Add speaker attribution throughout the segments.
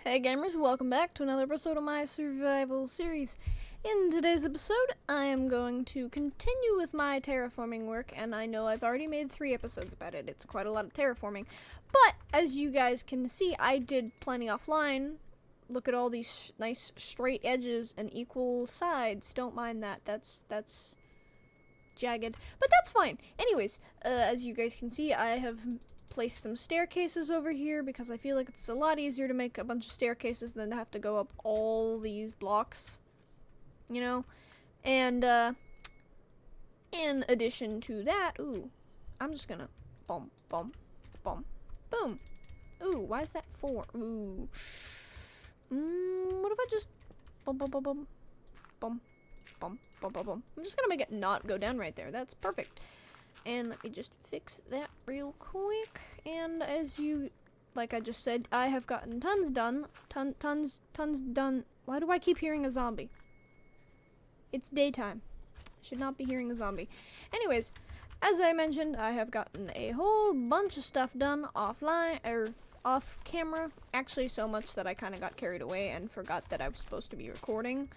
Speaker 1: Hey gamers, welcome back to another episode of my survival series. In today's episode, I am going to continue with my terraforming work, and I know I've already made 3 episodes about it. It's quite a lot of terraforming. But, as you guys can see, I did plenty offline. Look at all these nice straight edges and equal sides. Don't mind that. That's jagged. But that's fine. Anyways, as you guys can see, I have place some staircases over here because I feel like it's a lot easier to make a bunch of staircases than to have to go up all these blocks, you know? And in addition to that, I'm just gonna bum, bum, bum, boom. Ooh, why is that 4? Ooh. What if I just bum, bum, bum, bum, bum, bum, bum, bum, bum. I'm just gonna make it not go down right there. That's perfect. And let me just fix that real quick. And as you, like I just said, I have gotten tons done. Tons done. Why do I keep hearing a zombie? It's daytime. Should not be hearing a zombie. Anyways, as I mentioned, I have gotten a whole bunch of stuff done offline, or off camera. Actually, so much that I kind of got carried away and forgot that I was supposed to be recording.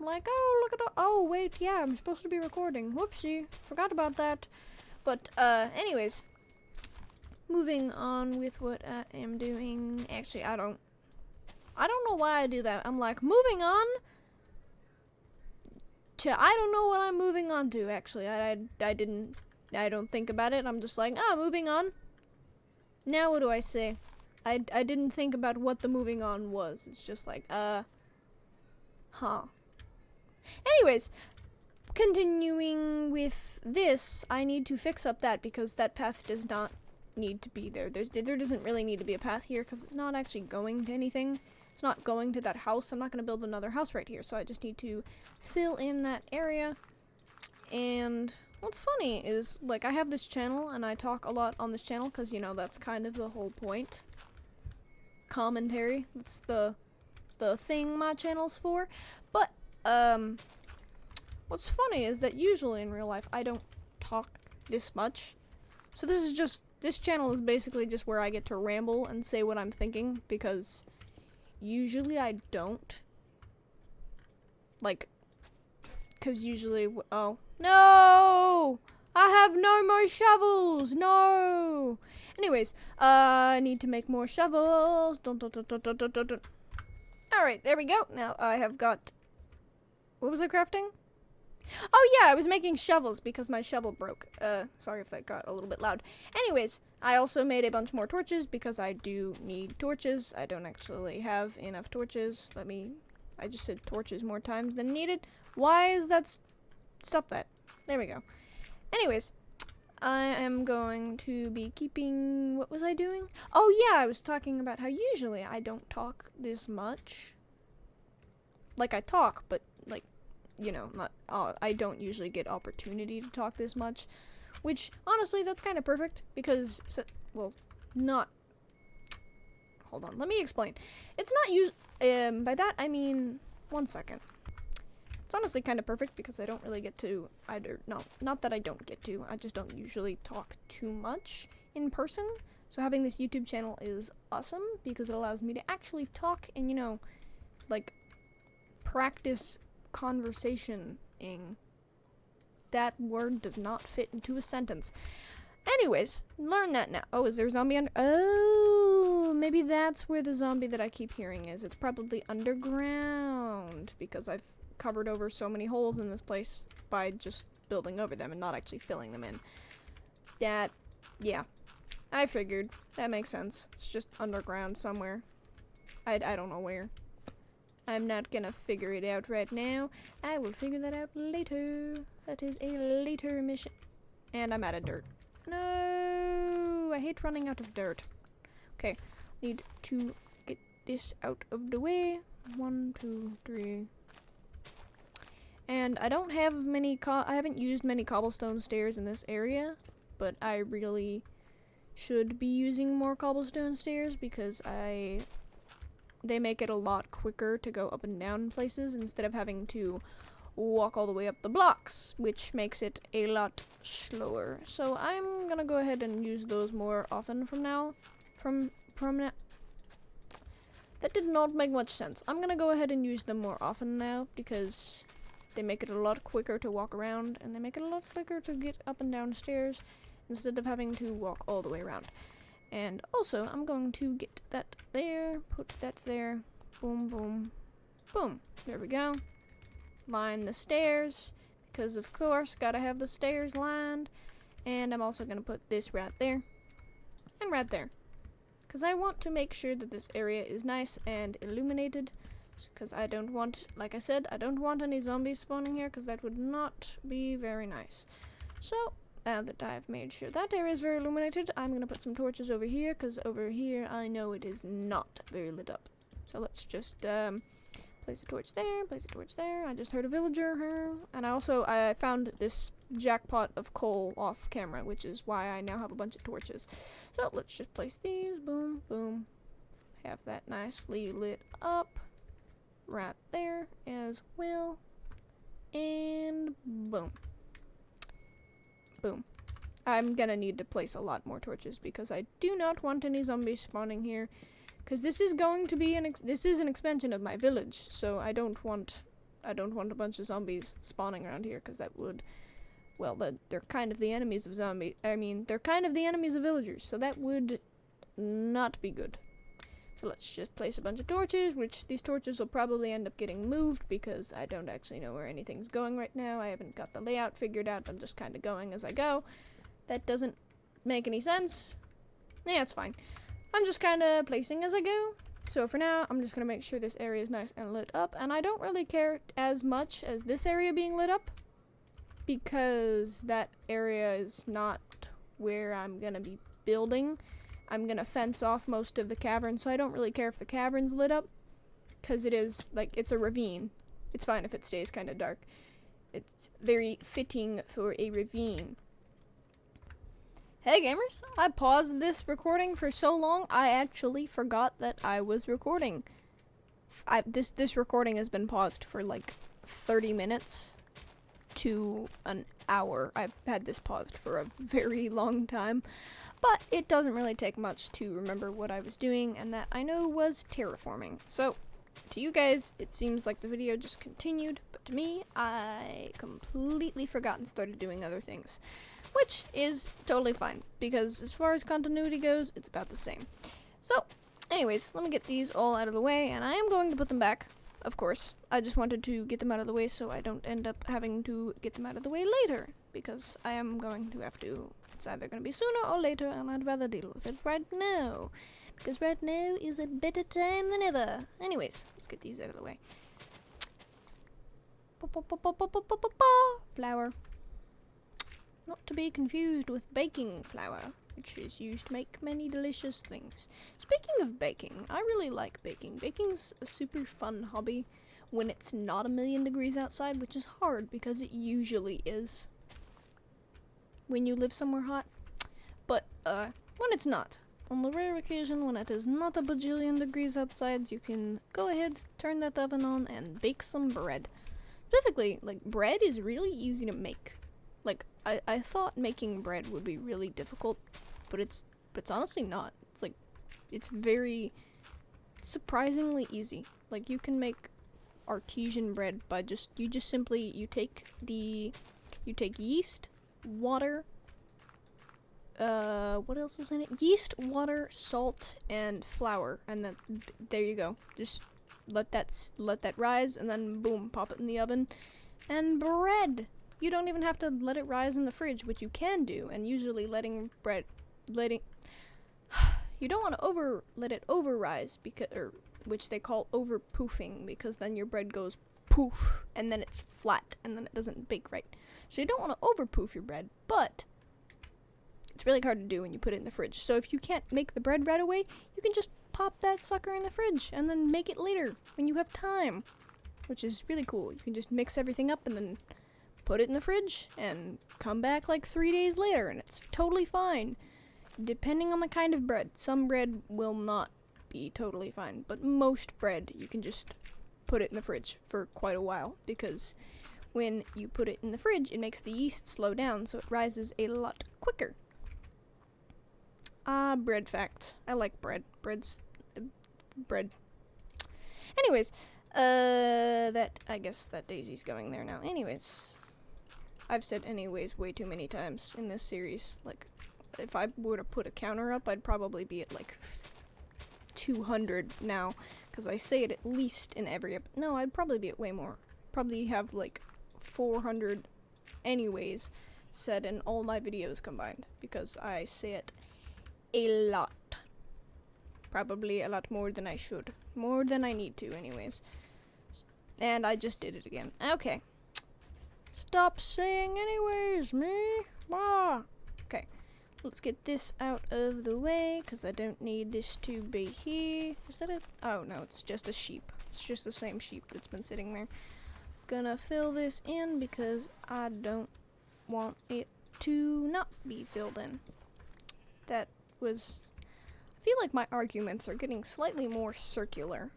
Speaker 1: I'm like, oh, look at oh, wait, yeah, I'm supposed to be recording. Whoopsie. Forgot about that. But, anyways, moving on with what I am doing. Actually, I don't know why I do that. I'm like, moving on to, I don't know what I'm moving on to, actually. I don't think about it. I'm just like, moving on. Now what do I say? I didn't think about what the moving on was. It's just like, huh. Anyways, continuing with this, I need to fix up that because that path does not need to be there. There doesn't really need to be a path here because it's not actually going to anything. It's not going to that house. I'm not going to build another house right here, so I just need to fill in that area. And what's funny is, like, I have this channel and I talk a lot on this channel because, you know, that's kind of the whole point. Commentary. That's the thing my channel's for. But, what's funny is that usually in real life I don't talk this much. So this channel is basically just where I get to ramble and say what I'm thinking because usually I don't. Like, cause usually, oh, no! I have no more shovels, no! Anyways, I need to make more shovels. Alright, there we go. Now I have got, what was I crafting? Oh yeah, I was making shovels because my shovel broke. Sorry if that got a little bit loud. Anyways, I also made a bunch more torches because I do need torches. I don't actually have enough torches. I just said torches more times than needed. Why is that? Stop that. There we go. Anyways, I am going to be keeping, what was I doing? Oh yeah, I was talking about how usually I don't talk this much. Like I talk, but like, you know, not. I don't usually get opportunity to talk this much, which honestly, that's kind of perfect because, well, not. Hold on, let me explain. It's not by that I mean, one second. It's honestly kind of perfect because I don't really get to either. No, not that I don't get to. I just don't usually talk too much in person. So having this YouTube channel is awesome because it allows me to actually talk and, you know, like, practice conversation-ing. That word does not fit into a sentence. Anyways, learn that now. Oh, is there a zombie under? Oh, maybe that's where the zombie that I keep hearing is. It's probably underground because I've covered over so many holes in this place by just building over them and not actually filling them in. Yeah, I figured. That makes sense. It's just underground somewhere. I don't know where. I'm not gonna figure it out right now. I will figure that out later. That is a later mission. And I'm out of dirt. No, I hate running out of dirt. Okay, need to get this out of the way. 1, 2, 3. And I don't have many, I haven't used many cobblestone stairs in this area, but I really should be using more cobblestone stairs because they make it a lot quicker to go up and down places instead of having to walk all the way up the blocks, which makes it a lot slower. So I'm gonna go ahead and use those more often from now. From now. That did not make much sense. I'm gonna go ahead and use them more often now because they make it a lot quicker to walk around and they make it a lot quicker to get up and down stairs instead of having to walk all the way around. And also, I'm going to get that there, put that there, boom, boom, boom. There we go. Line the stairs, because of course, gotta have the stairs lined. And I'm also gonna put this right there, and right there. Because I want to make sure that this area is nice and illuminated. Because I don't want, like I said, I don't want any zombies spawning here, because that would not be very nice. So, now that I've made sure that area is very illuminated, I'm going to put some torches over here, because over here I know it is not very lit up. So let's just place a torch there, place a torch there. I just heard a villager, and I found this jackpot of coal off camera, which is why I now have a bunch of torches. So let's just place these, boom, boom. Have that nicely lit up right there as well. And boom. Boom. I'm gonna need to place a lot more torches because I do not want any zombies spawning here. Because this is going to be an expansion of my village, so I don't want a bunch of zombies spawning around here because that would, well, they're kind of the enemies of zombies. I mean, they're kind of the enemies of villagers, so that would not be good. So let's just place a bunch of torches, which these torches will probably end up getting moved because I don't actually know where anything's going right now. I haven't got the layout figured out. I'm just kind of going as I go. That doesn't make any sense. Yeah, it's fine. I'm just kind of placing as I go. So for now, I'm just going to make sure this area is nice and lit up. And I don't really care as much as this area being lit up because that area is not where I'm going to be building. I'm gonna fence off most of the cavern, so I don't really care if the cavern's lit up, because it is, like, it's a ravine. It's fine if it stays kind of dark. It's very fitting for a ravine. Hey gamers, I paused this recording for so long, I actually forgot that I was recording. This recording has been paused for like 30 minutes to an hour. I've had this paused for a very long time. But it doesn't really take much to remember what I was doing, and that I know was terraforming. So, to you guys, it seems like the video just continued, but to me, I completely forgot and started doing other things. Which is totally fine, because as far as continuity goes, it's about the same. So, anyways, let me get these all out of the way, and I am going to put them back, of course. I just wanted to get them out of the way so I don't end up having to get them out of the way later, because I am going to have to. It's either going to be sooner or later, and I'd rather deal with it right now. Because right now is a better time than ever. Anyways, let's get these out of the way. Flour. Not to be confused with baking flour, which is used to make many delicious things. Speaking of baking, I really like baking. Baking's a super fun hobby when it's not 1,000,000 degrees outside, which is hard because it usually is when you live somewhere hot. But when it's not, on the rare occasion when it is not 1,000,000,000 degrees outside, you can go ahead, turn that oven on, and bake some bread. Specifically, like, bread is really easy to make. Like, I thought making bread would be really difficult, but it's honestly not. It's like, it's very surprisingly easy. Like, you can make artesian bread by you take yeast, water, what else is in it? Yeast, water, salt, and flour, and then there you go. Just let that rise, and then boom, pop it in the oven, and bread. You don't even have to let it rise in the fridge, which you can do, and usually you don't want to let it over rise, which they call over poofing, because then your bread goes poof, and then it's flat, and then it doesn't bake right. So you don't want to over poof your bread, but it's really hard to do when you put it in the fridge. So if you can't make the bread right away, you can just pop that sucker in the fridge, and then make it later, when you have time, which is really cool. You can just mix everything up, and then put it in the fridge, and come back like 3 days later, and it's totally fine. Depending on the kind of bread. Some bread will not be totally fine, but most bread, you can just put it in the fridge for quite a while, because when you put it in the fridge, it makes the yeast slow down, so it rises a lot quicker. Bread facts. I like bread. Bread. Anyways, I guess that Daisy's going there now. Anyways, I've said anyways way too many times in this series. Like, if I were to put a counter up, I'd probably be at like 200 now, because I say it at least in every no, I'd probably be at way more. Probably have like 400 anyways said in all my videos combined, because I say it a lot. Probably a lot more than I should. More than I need to anyways. And I just did it again. Okay. Stop saying anyways, me. Ah. Okay. Let's get this out of the way, because I don't need this to be here. Is that it? Oh, no, it's just a sheep. It's just the same sheep that's been sitting there. Gonna fill this in, because I don't want it to not be filled in. That was... I feel like my arguments are getting slightly more circular.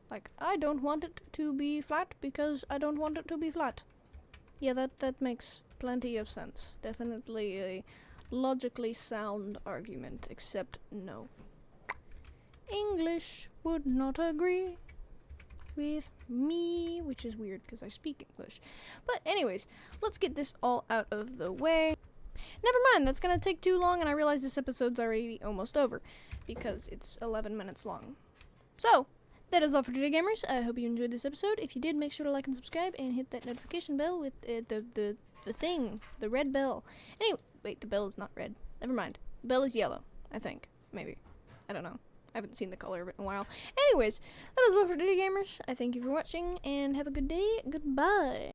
Speaker 1: Like, I don't want it to be flat, because I don't want it to be flat. Yeah, that makes plenty of sense. Definitely a logically sound argument, except no. English would not agree with me, which is weird because I speak English. But anyways, let's get this all out of the way. Never mind, that's gonna take too long, and I realize this episode's already almost over because it's 11 minutes long. So, that is all for today, gamers. I hope you enjoyed this episode. If you did, make sure to like and subscribe and hit that notification bell with the thing, the red bell. Anyway, wait, the bell is not red. Never mind. The bell is yellow, I think. Maybe. I don't know. I haven't seen the color of it in a while. Anyways, that is all for today, gamers. I thank you for watching, and have a good day. Goodbye.